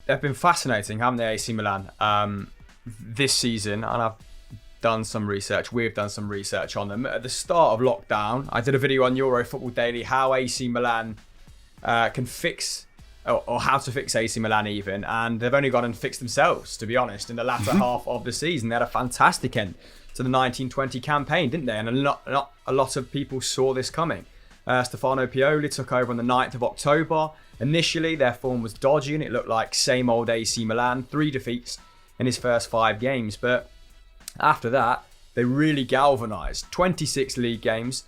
they've been fascinating, haven't they, AC Milan, this season? And I've done some research. We've done some research on them. At the start of lockdown, I did a video on Euro Football Daily how AC Milan can fix, or how to fix AC Milan even, and they've only gone and fixed themselves, to be honest, in the latter half of the season. They had a fantastic end to the 1920 campaign, didn't they? And not a lot of people saw this coming. Stefano Pioli took over on the 9th of October. Initially, their form was dodgy and it looked like same old AC Milan, 3 defeats in his first 5 games. But after that, they really galvanised. 26 league games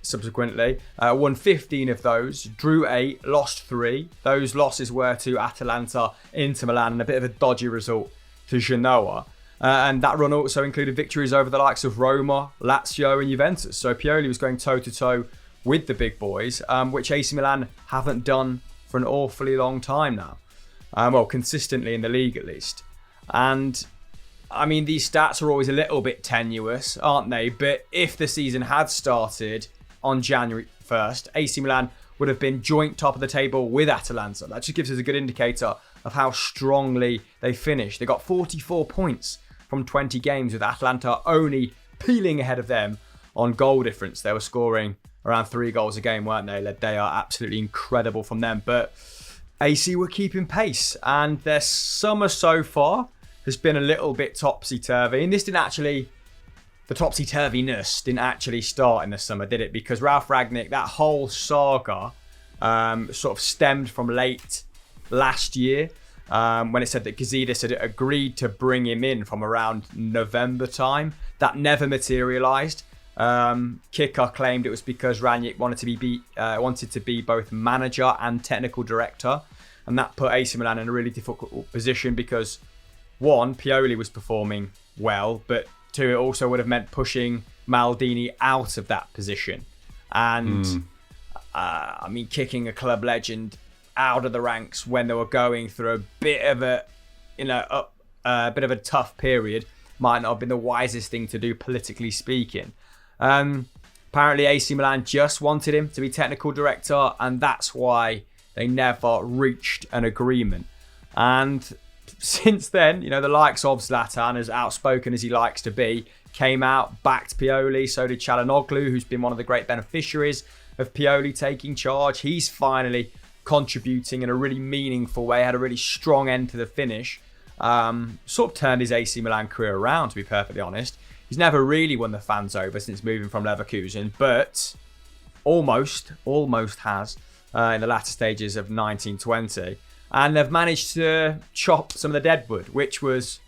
subsequently, won 15 of those, drew 8, lost 3. Those losses were to Atalanta, Inter Milan, and a bit of a dodgy result to Genoa. And that run also included victories over the likes of Roma, Lazio and Juventus. So Pioli was going toe-to-toe with the big boys, which AC Milan haven't done for an awfully long time now. Well, consistently in the league at least. And I mean, these stats are always a little bit tenuous, aren't they? But if the season had started on January 1st, AC Milan would have been joint top of the table with Atalanta. That just gives us a good indicator of how strongly they finished. They got 44 points from 20 games, with Atalanta only peeling ahead of them on goal difference. They were scoring around 3 goals a game, weren't they? They are absolutely incredible from them. But AC were keeping pace, and their summer so far has been a little bit topsy-turvy. And the topsy-turviness didn't actually start in the summer, did it? Because Ralf Rangnick, that whole saga sort of stemmed from late last year, when it said that Gazidis had agreed to bring him in from around November time. That never materialised. Kicker claimed it was because Rangnick wanted to be both manager and technical director, and that put AC Milan in a really difficult position because, 1, Pioli was performing well, but 2, it also would have meant pushing Maldini out of that position, and I mean, kicking a club legend out of the ranks when they were going through a bit of a tough period might not have been the wisest thing to do, politically speaking. Apparently AC Milan just wanted him to be technical director, and that's why they never reached an agreement. And since then, the likes of Zlatan, as outspoken as he likes to be, came out, backed Pioli. So did Çalhanoğlu, who's been one of the great beneficiaries of Pioli taking charge. He's finally contributing in a really meaningful way, had a really strong end to the finish. Sort of turned his AC Milan career around, to be perfectly honest. He's never really won the fans over since moving from Leverkusen, but almost has in the latter stages of 1920. And they've managed to chop some of the deadwood, which was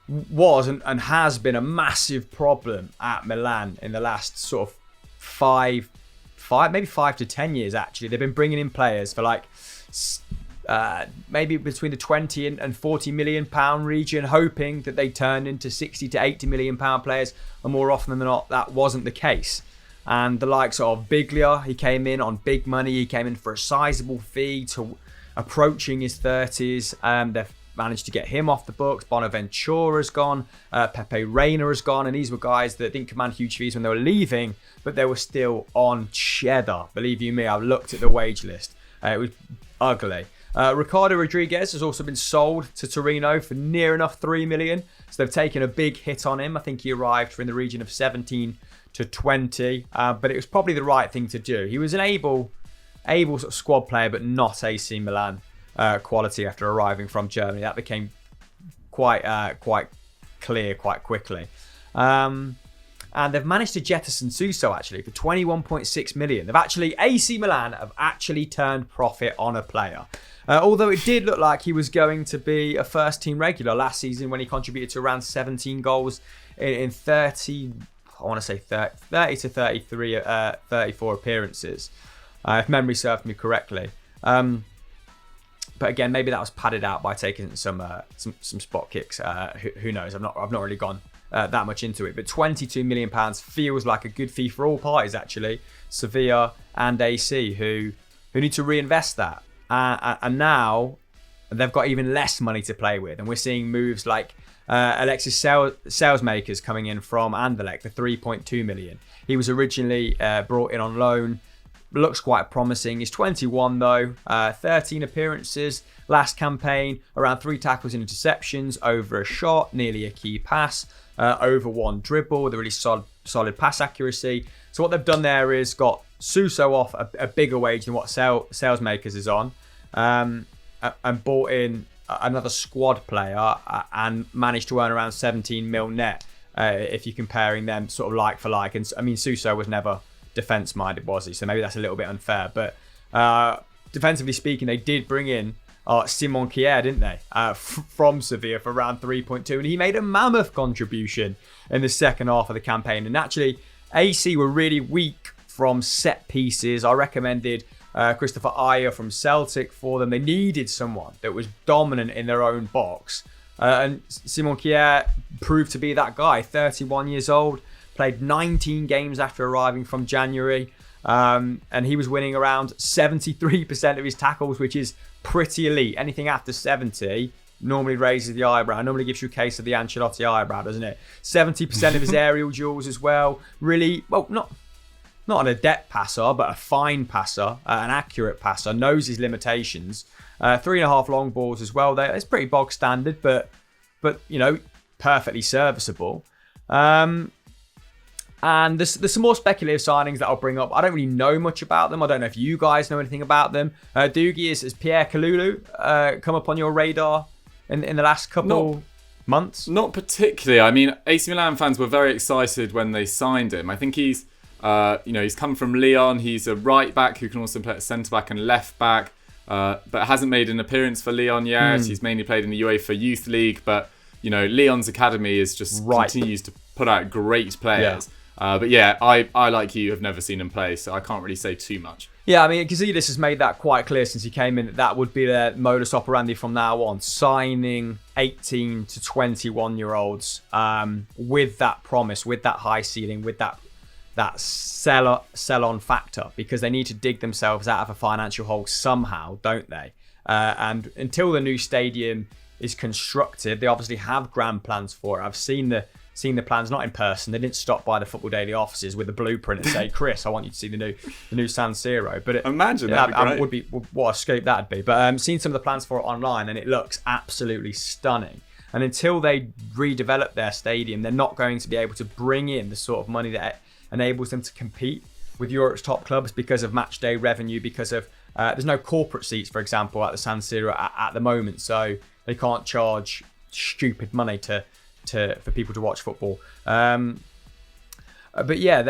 and has been a massive problem at Milan in the last sort of 5 to 10 years, actually. They've been bringing in players for maybe between the 20 and 40 million pound region, hoping that they turn into 60 to 80 million pound players, and more often than not that wasn't the case. And the likes of Biglia, he came in on big money, he came in for a sizable fee, to approaching his 30s. They've managed to get him off the books. Bonaventura's gone, Pepe Reina has gone, and these were guys that didn't command huge fees when they were leaving, but they were still on cheddar. Believe you me, I've looked at the wage list. It was ugly. Ricardo Rodriguez has also been sold to Torino for near enough 3 million. So they've taken a big hit on him. I think he arrived for in the region of 17 to 20. But it was probably the right thing to do. He was an able sort of squad player, but not AC Milan quality after arriving from Germany. That became quite clear quite quickly. And they've managed to jettison Suso actually for 21.6 million. AC Milan have actually turned profit on a player. Although it did look like he was going to be a first team regular last season when he contributed to around 17 goals in 30 to 34 appearances, if memory served me correctly. But again, maybe that was padded out by taking some spot kicks. Who knows? I've not really gone that much into it. But £22 million feels like a good fee for all parties, actually. Sevilla and AC, who need to reinvest that. And now they've got even less money to play with. And we're seeing moves like Alexis Salesmakers coming in from Anderlecht for 3.2 million. He was originally brought in on loan looks quite promising. He's 21 though, 13 appearances last campaign, around 3 tackles and interceptions, over a shot, nearly a key pass, over 1 dribble with a really solid pass accuracy. So what they've done there is got Suso off a bigger wage than what Salesmakers is on, and bought in another squad player and managed to earn around 17 mil net, if you're comparing them sort of like for like. And I mean, Suso was never defence minded, was he? So maybe that's a little bit unfair. But defensively speaking, they did bring in Simon Kjær, didn't they? From Sevilla for around 3.2. And he made a mammoth contribution in the second half of the campaign. And actually, AC were really weak from set pieces. I recommended Christopher Ayer from Celtic for them. They needed someone that was dominant in their own box. And Simon Kjær proved to be that guy. 31 years old, played 19 games after arriving from January. And he was winning around 73% of his tackles, which is pretty elite. Anything after 70 normally raises the eyebrow. Normally gives you a case of the Ancelotti eyebrow, doesn't it? 70% of his aerial duels as well. Really, well, not an adept passer, but a fine passer, an accurate passer, knows his limitations. 3.5 long balls as well. It's pretty bog standard, but perfectly serviceable. And there's some more speculative signings that I'll bring up. I don't really know much about them. I don't know if you guys know anything about them. Doogie, has Pierre Kalulu come up on your radar in the last couple months? Not particularly. I mean, AC Milan fans were very excited when they signed him. I think he's come from Lyon. He's a right back who can also play at centre back and left back, but hasn't made an appearance for Lyon yet. He's mainly played in the UEFA Youth League, but Lyon's academy is just continues to put out great players. But yeah, I like you have never seen him play, so I can't really say too much. Yeah, I mean, Gazidis has made that quite clear since he came in that would be their modus operandi from now on, signing 18 to 21-year-olds with that promise, with that high ceiling, with that sell-on factor, because they need to dig themselves out of a financial hole somehow, don't they? And until the new stadium is constructed, they obviously have grand plans for it. I've seen the plans, not in person. They didn't stop by the Football Daily offices with a blueprint and say, "Chris, I want you to see the new San Siro." But imagine that would be what a scope that'd be. But seen some of the plans for it online, and it looks absolutely stunning. And until they redevelop their stadium, they're not going to be able to bring in the sort of money that enables them to compete with Europe's top clubs because of match day revenue, because of there's no corporate seats, for example, at the San Siro at the moment, so they can't charge stupid money for people to watch football. But yeah,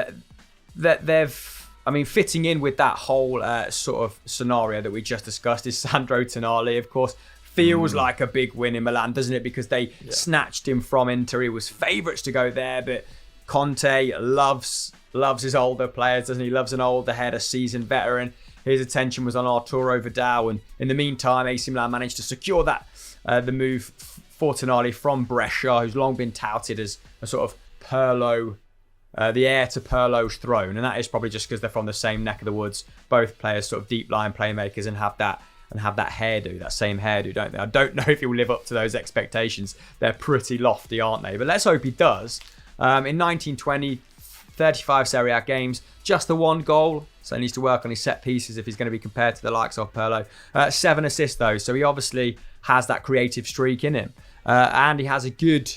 that they've, I mean, fitting in with that whole sort of scenario that we just discussed is Sandro Tonali, of course. Feels like a big win in Milan, doesn't it? Because they snatched him from Inter. He was favourites to go there, but Conte loves his older players, doesn't he? Loves an older head, a seasoned veteran. His attention was on Arturo Vidal, and in the meantime, AC Milan managed to secure that the move for Tonali from Brescia, who's long been touted as a sort of Pirlo, the heir to Pirlo's throne, and that is probably just because they're from the same neck of the woods. Both players sort of deep line playmakers and have that hairdo, that same hairdo, don't they? I don't know if he'll live up to those expectations. They're pretty lofty, aren't they? But let's hope he does. In 1920, 35 Serie A games, just the 1 goal. So he needs to work on his set pieces if he's going to be compared to the likes of Pirlo. 7 assists though, so he obviously has that creative streak in him. And he has a good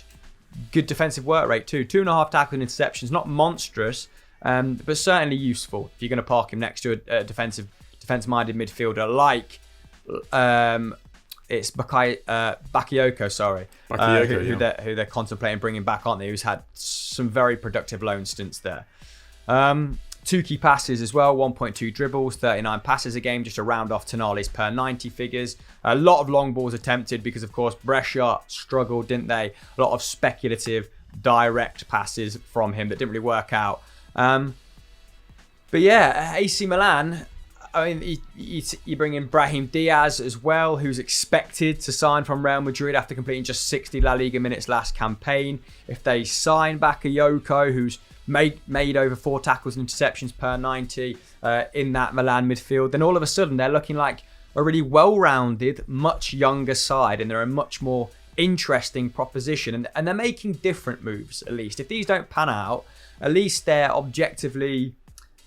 defensive work rate too. 2.5 tackles and interceptions, not monstrous, but certainly useful if you're going to park him next to a defense-minded midfielder like it's Bakayoko, who they're contemplating bringing back, aren't they? Who's had some very productive loan stints there. 2 key passes as well, 1.2 dribbles, 39 passes a game, just to round off Tonali's per 90 figures. A lot of long balls attempted because, of course, Brescia struggled, didn't they? A lot of speculative, direct passes from him that didn't really work out. But yeah, AC Milan, I mean, you bring in Brahim Diaz as well, who's expected to sign from Real Madrid after completing just 60 La Liga minutes last campaign. If they sign Bakayoko, who's made over 4 tackles and interceptions per 90 in that Milan midfield, then all of a sudden they're looking like a really well-rounded, much younger side, and they're a much more interesting proposition. And they're making different moves, at least. If these don't pan out, at least they're objectively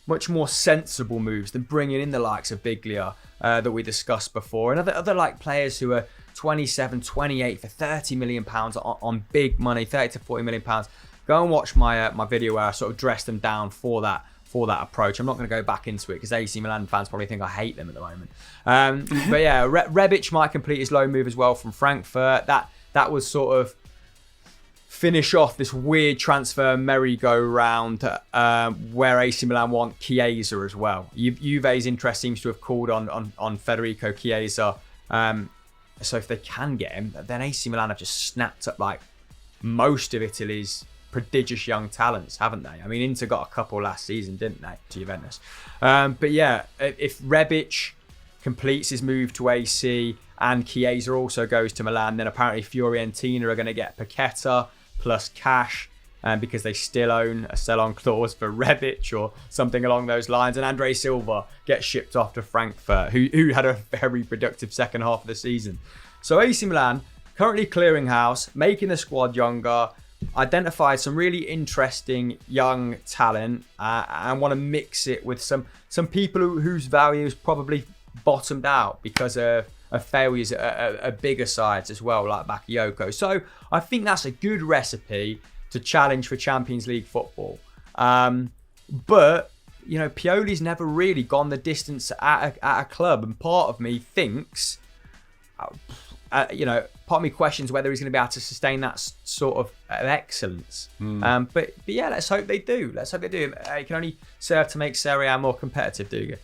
much more sensible moves than bringing in the likes of Biglia that we discussed before, and other like players who are 27, 28 for 30 million pounds on big money, 30 to 40 million pounds. Go and watch my my video where I sort of dressed them down for that approach. I'm not going to go back into it because AC Milan fans probably think I hate them at the moment. But yeah, Rebic might complete his loan move as well from Frankfurt. That was sort of finish off this weird transfer merry-go-round where AC Milan want Chiesa as well. Juve's interest seems to have called on Federico Chiesa. So if they can get him, then AC Milan have just snapped up like most of Italy's prodigious young talents, haven't they? I mean, Inter got a couple last season, didn't they, to Juventus? But yeah, if Rebic completes his move to AC and Chiesa also goes to Milan, then apparently Fiorentina are going to get Paqueta plus cash because they still own a sell-on clause for Rebic or something along those lines. And Andre Silva gets shipped off to Frankfurt, who had a very productive second half of the season. So AC Milan, currently clearing house, making the squad younger, identified some really interesting young talent and want to mix it with some people whose values probably bottomed out because of failures at bigger sides as well, like Bakayoko. So I think that's a good recipe to challenge for Champions League football. But, you know, Pioli's never really gone the distance at a club. And part of me thinks, part of me questions whether he's going to be able to sustain that sort of excellence. But yeah, let's hope they do. It can only serve to make Serie A more competitive, Duga.